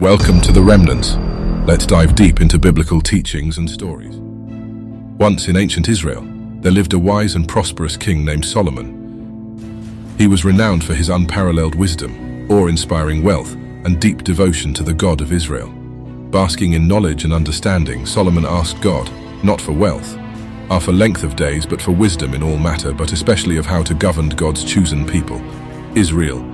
Welcome to The Remnants. Let's dive deep into biblical teachings and stories. Once in ancient Israel, there lived a wise and prosperous king named Solomon. He was renowned for his unparalleled wisdom, awe-inspiring wealth, and deep devotion to the God of Israel. Basking in knowledge and understanding, Solomon asked God, not for wealth, or for length of days, but for wisdom in all matter, but especially of how to govern God's chosen people, Israel.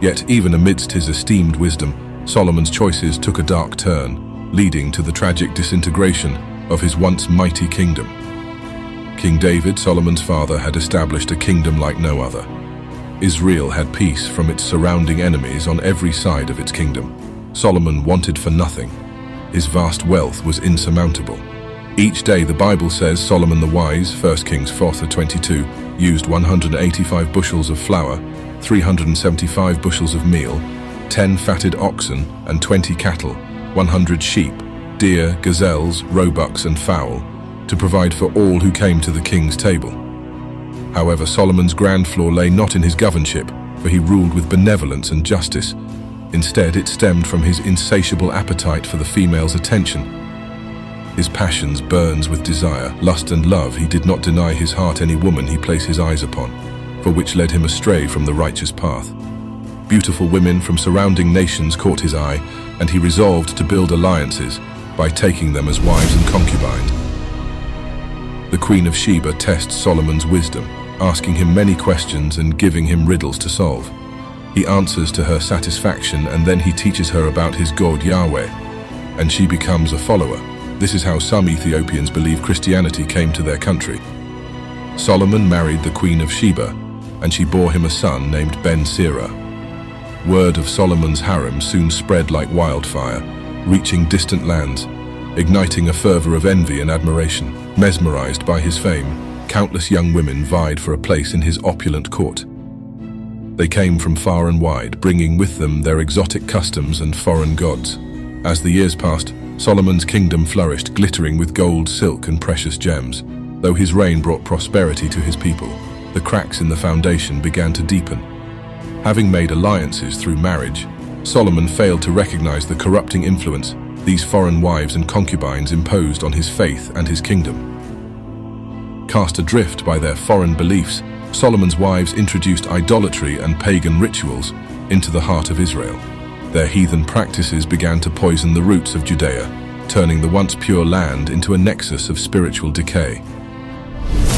Yet even amidst his esteemed wisdom, Solomon's choices took a dark turn, leading to the tragic disintegration of his once mighty kingdom. King David, Solomon's father, had established a kingdom like no other. Israel had peace from its surrounding enemies on every side of its kingdom. Solomon wanted for nothing. His vast wealth was insurmountable. Each day, the Bible says, Solomon the wise, 1 Kings 4:22, used 185 bushels of flour, 375 bushels of meal, 10 fatted oxen and 20 cattle, 100 sheep, deer, gazelles, roebucks and fowl, to provide for all who came to the king's table. However, Solomon's grand flaw lay not in his governorship, for he ruled with benevolence and justice. Instead, it stemmed from his insatiable appetite for the female's attention. His passions burns with desire, lust and love. He did not deny his heart any woman he placed his eyes upon, for which led him astray from the righteous path. Beautiful women from surrounding nations caught his eye, and he resolved to build alliances by taking them as wives and concubines. The Queen of Sheba tests Solomon's wisdom, asking him many questions and giving him riddles to solve. He answers to her satisfaction, and then he teaches her about his God Yahweh, and she becomes a follower. This is how some Ethiopians believe Christianity came to their country. Solomon married the Queen of Sheba, and she bore him a son named Ben-Sira. Word of Solomon's harem soon spread like wildfire, reaching distant lands, igniting a fervor of envy and admiration. Mesmerized by his fame, countless young women vied for a place in his opulent court. They came from far and wide, bringing with them their exotic customs and foreign gods. As the years passed, Solomon's kingdom flourished, glittering with gold, silk, and precious gems. Though his reign brought prosperity to his people, the cracks in the foundation began to deepen. Having made alliances through marriage, Solomon failed to recognize the corrupting influence these foreign wives and concubines imposed on his faith and his kingdom. Cast adrift by their foreign beliefs, Solomon's wives introduced idolatry and pagan rituals into the heart of Israel. Their heathen practices began to poison the roots of Judea, turning the once pure land into a nexus of spiritual decay.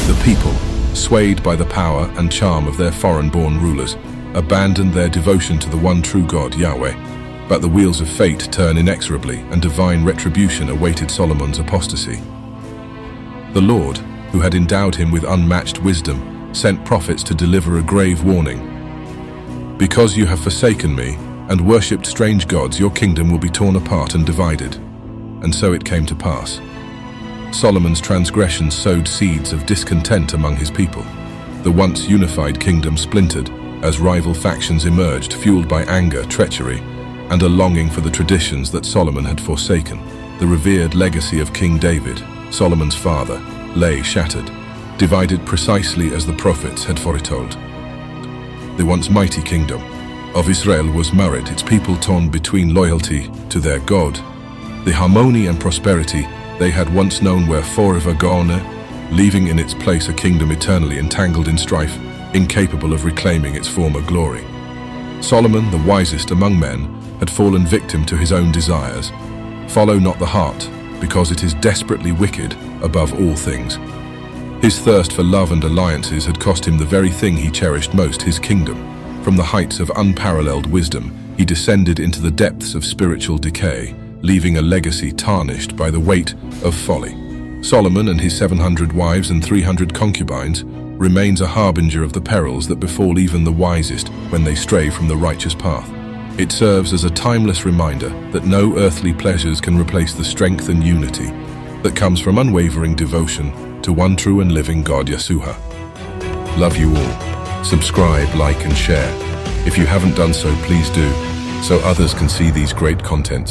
The people, swayed by the power and charm of their foreign-born rulers, abandoned their devotion to the one true God, Yahweh. But the wheels of fate turn inexorably, and divine retribution awaited Solomon's apostasy. The Lord, who had endowed him with unmatched wisdom, sent prophets to deliver a grave warning. Because you have forsaken me and worshipped strange gods, your kingdom will be torn apart and divided. And so it came to pass. Solomon's transgressions sowed seeds of discontent among his people. The once unified kingdom splintered as rival factions emerged, fueled by anger, treachery, and a longing for the traditions that Solomon had forsaken. The revered legacy of King David, Solomon's father, lay shattered, divided precisely as the prophets had foretold. The once mighty kingdom of Israel was marred, its people torn between loyalty to their God. The harmony and prosperity they had once known were forever gone, leaving in its place a kingdom eternally entangled in strife, incapable of reclaiming its former glory. Solomon, the wisest among men, had fallen victim to his own desires. Follow not the heart, because it is desperately wicked above all things. His thirst for love and alliances had cost him the very thing he cherished most, his kingdom. From the heights of unparalleled wisdom, he descended into the depths of spiritual decay, leaving a legacy tarnished by the weight of folly. Solomon and his 700 wives and 300 concubines remains a harbinger of the perils that befall even the wisest when they stray from the righteous path. It serves as a timeless reminder that no earthly pleasures can replace the strength and unity that comes from unwavering devotion to one true and living God, Yeshua. Love you all. Subscribe, like, and share. If you haven't done so, please do, so others can see these great contents.